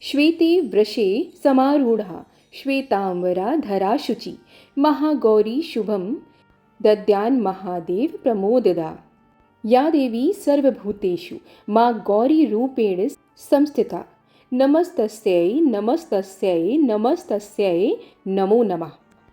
श्वेते वृषे समारूढ़ा श्वेतांबरा धरा शुचि महागौरी शुभम दद्यान महादेव प्रमोददा। या देवी सर्वभूतेषु माँ गौरी रूपेण संस्थिता। नमस्तस्यै नमस्तस्यै नमस्तस्यै नमो नमः।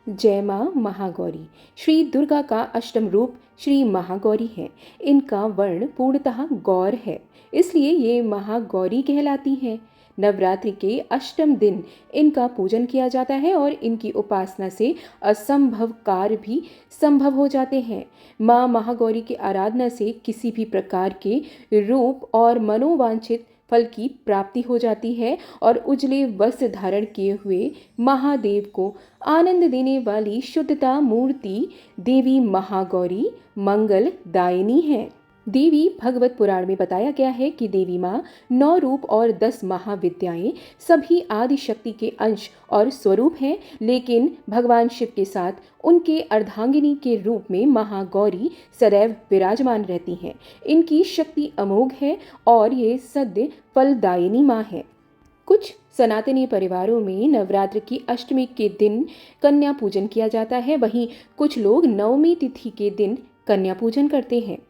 जय माँ महागौरी। श्री दुर्गा का अष्टम रूप श्री महागौरी है। इनका वर्ण पूर्णतः गौर है, इसलिए ये महागौरी कहलाती हैं। नवरात्रि के अष्टम दिन इनका पूजन किया जाता है और इनकी उपासना से असंभव कार्य भी संभव हो जाते हैं। माँ महागौरी की आराधना से किसी भी प्रकार के रूप और मनोवांछित फल की प्राप्ति हो जाती है और उजले वस्त्र धारण किए हुए महादेव को आनंद देने वाली शुद्धता मूर्ति देवी महागौरी मंगल दायिनी है। देवी भगवत पुराण में बताया गया है कि देवी माँ 9 रूप और 10 महाविद्याएं सभी आदि शक्ति के अंश और स्वरूप हैं, लेकिन भगवान शिव के साथ उनके अर्धांगिनी के रूप में महागौरी सदैव विराजमान रहती हैं। इनकी शक्ति अमोघ है और ये सद्य फलदायिनी माँ है। कुछ सनातनी परिवारों में नवरात्र की अष्टमी के दिन कन्या पूजन किया जाता है, वहीं कुछ लोग नवमी तिथि के दिन कन्या पूजन करते हैं।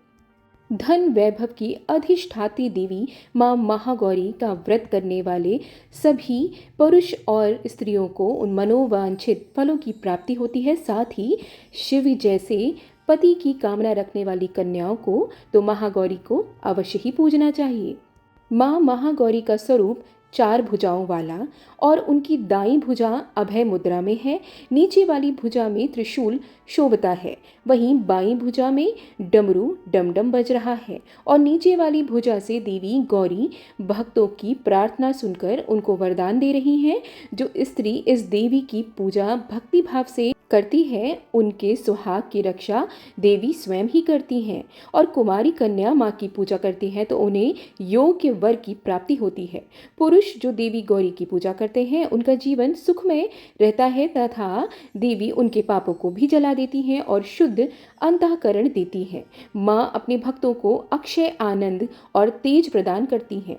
धन वैभव की अधिष्ठात्री देवी माँ महागौरी का व्रत करने वाले सभी पुरुष और स्त्रियों को उन मनोवांछित फलों की प्राप्ति होती है। साथ ही शिव जैसे पति की कामना रखने वाली कन्याओं को तो महागौरी को अवश्य ही पूजना चाहिए। माँ महागौरी का स्वरूप 4 भुजाओं वाला और उनकी दाईं भुजा अभय मुद्रा में है। नीचे वाली भुजा में त्रिशूल शोभता है, वहीं बाईं भुजा में डमरू डमडम बज रहा है और नीचे वाली भुजा से देवी गौरी भक्तों की प्रार्थना सुनकर उनको वरदान दे रही हैं। जो स्त्री इस देवी की पूजा भक्ति भाव से करती है, उनके सुहाग की रक्षा देवी स्वयं ही करती हैं। और कुमारी कन्या माँ की पूजा करती है तो उन्हें योग्य वर की प्राप्ति होती है। पुरुष जो देवी गौरी की पूजा करते हैं उनका जीवन सुखमय रहता है तथा देवी उनके पापों को भी जला देती हैं और शुद्ध अंतःकरण देती हैं। माँ अपने भक्तों को अक्षय आनंद और तेज प्रदान करती हैं।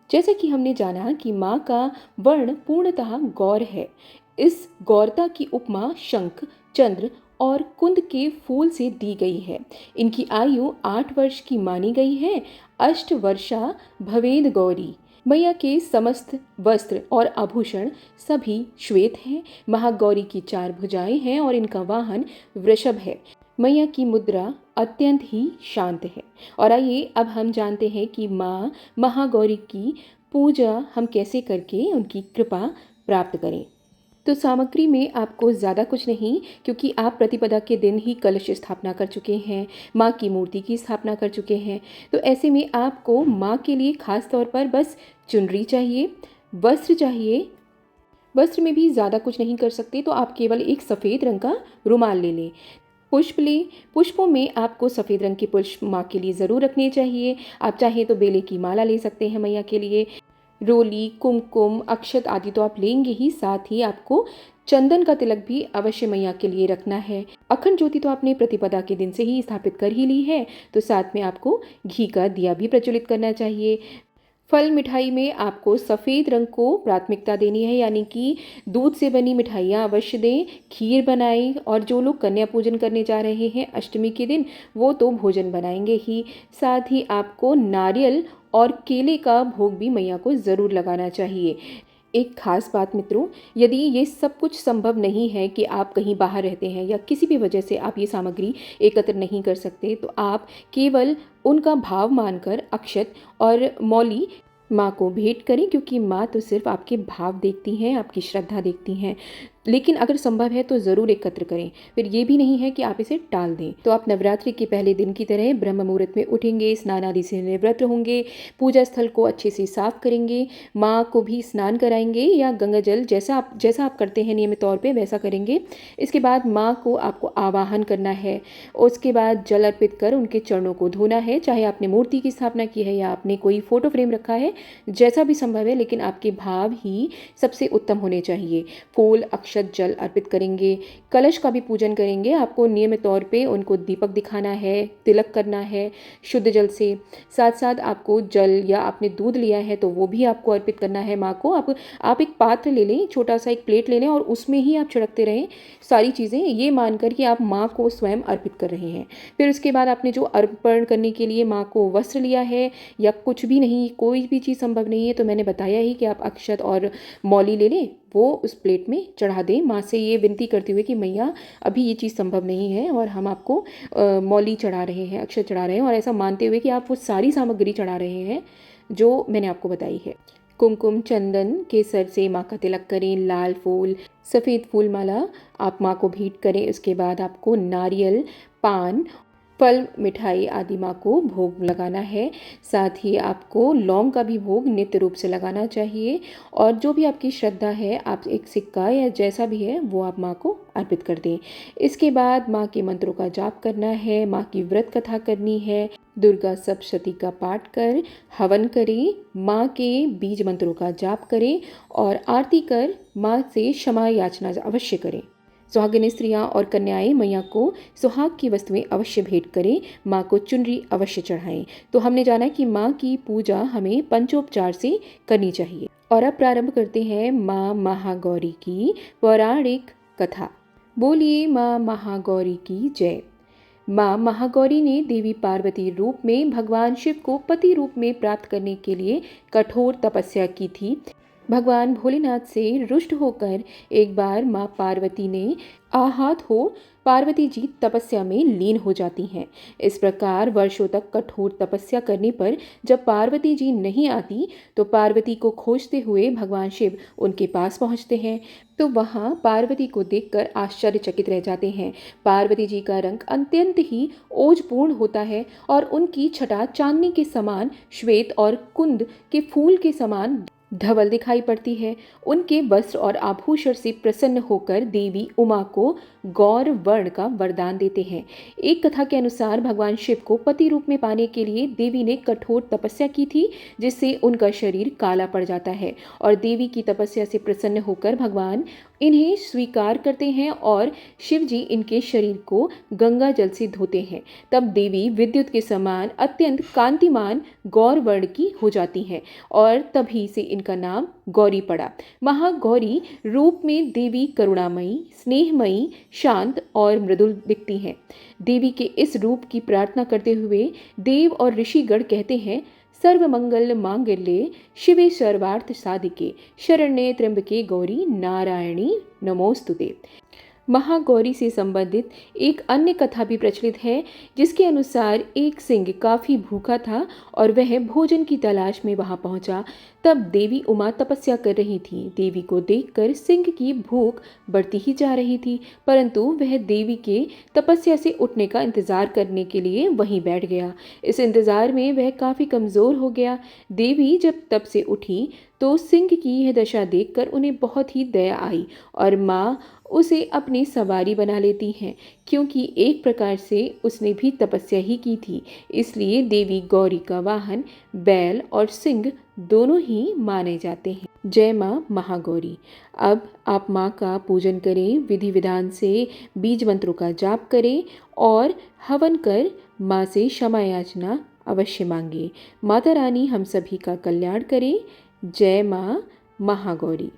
जैसे कि हमने जाना कि माँ का वर्ण पूर्णतः गौर है। इस गौरता की उपमा शंख, चंद्र और कुंद के फूल से दी गई है। इनकी आयु 8 वर्ष की मानी गई है। 8 वर्षा भवेद गौरी। मैया के समस्त वस्त्र और आभूषण सभी श्वेत हैं। महागौरी की 4 भुजाएं हैं और इनका वाहन वृषभ है। मैया की मुद्रा अत्यंत ही शांत है। और आइए अब हम जानते हैं कि माँ महागौरी की पूजा हम कैसे करके उनकी कृपा प्राप्त करें। तो सामग्री में आपको ज़्यादा कुछ नहीं, क्योंकि आप प्रतिपदा के दिन ही कलश स्थापना कर चुके हैं, माँ की मूर्ति की स्थापना कर चुके हैं। तो ऐसे में आपको माँ के लिए खास तौर पर बस चुनरी चाहिए, वस्त्र चाहिए। वस्त्र में भी ज़्यादा कुछ नहीं कर सकते तो आप केवल एक सफ़ेद रंग का रुमाल ले लें। पुष्प लें। पुष्पों में आपको सफ़ेद रंग के पुष्प माँ के लिए ज़रूर रखने चाहिए। आप चाहें तो बेले की माला ले सकते हैं मैया के लिए। रोली, कुमकुम, अक्षत आदि तो आप लेंगे ही, साथ ही आपको चंदन का तिलक भी अवश्य मैया के लिए रखना है। अखंड ज्योति तो आपने प्रतिपदा के दिन से ही स्थापित कर ही ली है, तो साथ में आपको घी का दिया भी प्रज्वलित करना चाहिए। फल मिठाई में आपको सफ़ेद रंग को प्राथमिकता देनी है, यानी कि दूध से बनी मिठाइयाँ अवश्य दें, खीर बनाएं। और जो लोग कन्या पूजन करने जा रहे हैं अष्टमी के दिन, वो तो भोजन बनाएंगे ही। साथ ही आपको नारियल और केले का भोग भी मैया को ज़रूर लगाना चाहिए। एक खास बात मित्रों, यदि ये सब कुछ संभव नहीं है कि आप कहीं बाहर रहते हैं या किसी भी वजह से आप ये सामग्री एकत्र नहीं कर सकते, तो आप केवल उनका भाव मानकर अक्षत और मौली माँ को भेंट करें, क्योंकि माँ तो सिर्फ आपके भाव देखती हैं, आपकी श्रद्धा देखती हैं। लेकिन अगर संभव है तो ज़रूर एकत्र करें। फिर ये भी नहीं है कि आप इसे टाल दें। तो आप नवरात्रि के पहले दिन की तरह ब्रह्म मुहूर्त में उठेंगे, स्नान आदि से निवृत्त होंगे, पूजा स्थल को अच्छे से साफ करेंगे, माँ को भी स्नान कराएंगे या गंगा जल जैसा आप करते हैं नियमित तौर पे वैसा करेंगे। इसके बाद माँ को आपको आवाहन करना है। उसके बाद जल अर्पित कर उनके चरणों को धोना है। चाहे आपने मूर्ति की स्थापना की है या आपने कोई फोटो फ्रेम रखा है, जैसा भी संभव है, लेकिन आपके भाव ही सबसे उत्तम होने चाहिए। फूल, अक्षत जल अर्पित करेंगे, कलश का भी पूजन करेंगे। आपको नियमित तौर पे उनको दीपक दिखाना है, तिलक करना है शुद्ध जल से। साथ साथ आपको जल या आपने दूध लिया है तो वो भी आपको अर्पित करना है माँ को। आप एक पात्र ले लें, छोटा सा एक प्लेट ले लें और उसमें ही आप छिड़कते रहें सारी चीज़ें, ये मानकर कि आप माँ को स्वयं अर्पित कर रहे हैं। फिर उसके बाद आपने जो अर्पण करने के लिए माँ को वस्त्र लिया है या कुछ भी नहीं, कोई भी चीज़ संभव नहीं है, तो मैंने बताया ही कि आप अक्षत और मौली ले लें, वो उस प्लेट में चढ़ा दें। माँ से ये विनती करते हुए कि मैया अभी ये चीज़ संभव नहीं है और हम आपको मौली चढ़ा रहे हैं, अक्षत चढ़ा रहे हैं, और ऐसा मानते हुए कि आप वो सारी सामग्री चढ़ा रहे हैं जो मैंने आपको बताई है। कुमकुम, चंदन, केसर से माँ का तिलक करें, लाल फूल, सफ़ेद फूल माला आप माँ को भेंट करें। उसके बाद आपको नारियल, पान, फल, मिठाई आदि माँ को भोग लगाना है। साथ ही आपको लौंग का भी भोग नित्य रूप से लगाना चाहिए, और जो भी आपकी श्रद्धा है, आप एक सिक्का या जैसा भी है वो आप माँ को अर्पित कर दें। इसके बाद माँ के मंत्रों का जाप करना है, माँ की व्रत कथा करनी है, दुर्गा सप्तशती का पाठ कर हवन करें, माँ के बीज मंत्रों का जाप करें और आरती कर माँ से क्षमा याचना अवश्य करें। सुहागिनी स्त्रियाँ और कन्याएं मैया को सुहाग की वस्तुएं अवश्य भेंट करें, माँ को चुनरी अवश्य चढ़ाएं। तो हमने जाना कि माँ की पूजा हमें पंचोपचार से करनी चाहिए। और अब प्रारंभ करते हैं माँ महागौरी की पौराणिक कथा। बोलिए माँ महागौरी की जय। माँ महागौरी ने देवी पार्वती रूप में भगवान शिव को पति रूप में प्राप्त करने के लिए कठोर तपस्या की थी। भगवान भोलेनाथ से रुष्ट होकर एक बार माँ पार्वती ने आहत हो पार्वती जी तपस्या में लीन हो जाती हैं। इस प्रकार वर्षों तक कठोर तपस्या करने पर जब पार्वती जी नहीं आती तो पार्वती को खोजते हुए भगवान शिव उनके पास पहुंचते हैं। तो वहां पार्वती को देखकर आश्चर्यचकित रह जाते हैं। पार्वती जी का रंग अत्यंत ही ओजपूर्ण होता है और उनकी छटा चांदनी के समान श्वेत और कुंद के फूल के समान धवल दिखाई पड़ती है। उनके वस्त्र और आभूषण से प्रसन्न होकर देवी उमा को गौर वर्ण का वरदान देते हैं। एक कथा के अनुसार भगवान शिव को पति रूप में पाने के लिए देवी ने कठोर तपस्या की थी, जिससे उनका शरीर काला पड़ जाता है और देवी की तपस्या से प्रसन्न होकर भगवान इन्हें स्वीकार करते हैं और शिव जी इनके शरीर को गंगा जल से धोते हैं। तब देवी विद्युत के समान अत्यंत कांतिमान गौर वर्ण की हो जाती हैं और तभी से इनका नाम गौरी पड़ा। महागौरी रूप में देवी करुणामयी, स्नेहमयी, शांत और मृदुल दिखती हैं। देवी के इस रूप की प्रार्थना करते हुए देव और ऋषिगण कहते हैं, सर्वमंगल मांगल्ये शिवे सर्वार्थ साधिके शरण्ये त्र्यंबके गौरी नारायणी नमोस्तुते। महागौरी से संबंधित एक अन्य कथा भी प्रचलित है, जिसके अनुसार एक सिंह काफ़ी भूखा था और वह भोजन की तलाश में वहां पहुंचा। तब देवी उमा तपस्या कर रही थी। देवी को देखकर सिंह की भूख बढ़ती ही जा रही थी, परंतु वह देवी के तपस्या से उठने का इंतजार करने के लिए वहीं बैठ गया। इस इंतजार में वह काफ़ी कमज़ोर हो गया। देवी जब तप से उठी तो सिंह की यह दशा देखकर उन्हें बहुत ही दया आई और माँ उसे अपनी सवारी बना लेती हैं, क्योंकि एक प्रकार से उसने भी तपस्या ही की थी। इसलिए देवी गौरी का वाहन बैल और सिंह दोनों ही माने जाते हैं। जय माँ महागौरी। अब आप माँ का पूजन करें, विधि विधान से बीज मंत्रों का जाप करें और हवन कर माँ से क्षमा याचना अवश्य मांगे। माता रानी हम सभी का कल्याण करें। जय माँ महागौरी।